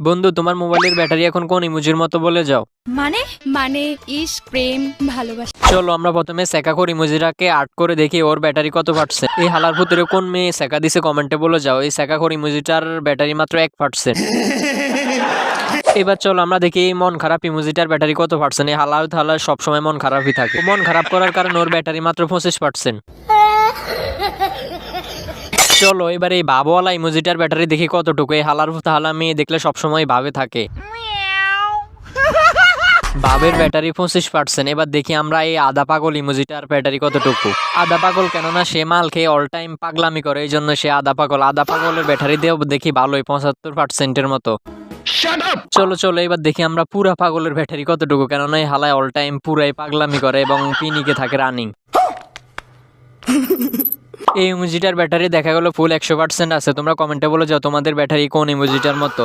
বন্ধু, তোমার মোবাইলের ব্যাটারি এখন কোন ইমোজির মতো বলে যাও। মানে মানে ইস প্রেম ভালোবাসা। চলো আমরা প্রথমে সেকাকোর ইমোজিটাকে আর্ট করে দেখি ওর ব্যাটারি কত পার্সেন্ট। এই হালার ভিতরে কোন মেয়ে সেকা দিছে কমেন্টে বলে যাও। এই সেকাকোর ইমোজিটার ব্যাটারি মাত্র 1%। এবার চলো আমরা দেখি এই মন খারাপ ইমোজিটার ব্যাটারি কত পার্সেন্ট। এই হালার থালা সবসময় মন খারাপই থাকে। মন খারাপ করার কারণে ওর ব্যাটারি মাত্র 25%। চলো এবার এই ভাবওয়ালা ইমোজিটার ব্যাটারি দেখি কতটুকু। এই হালার হালা মেয়ে দেখলে সবসময় ভাবে থাকে। ভাবের ব্যাটারি 25%। এবার দেখি আমরা এই আদা পাগল ইমোজিটার ব্যাটারি কতটুকু। আদা পাগল কেননা সে মাল খেয়ে অল টাইম পাগলামি করে, এই জন্য সে আদা পাগল। আদা পাগলের ব্যাটারি দিয়েও দেখি ভালোই 75%-এর মতো। চলো চলো এবার দেখি আমরা পুরা পাগলের ব্যাটারি কতটুকু, কেননা এই হালায় অল টাইম পুরাই পাগলামি করে এবং পিনিকে থাকে রানিং। এই ইমোজিটার ব্যাটারি দেখা গেল ফুল 100% আছে। তোমরা কমেন্টে বলে যাও তোমাদের ব্যাটারি কোন ইমোজিটার মতো।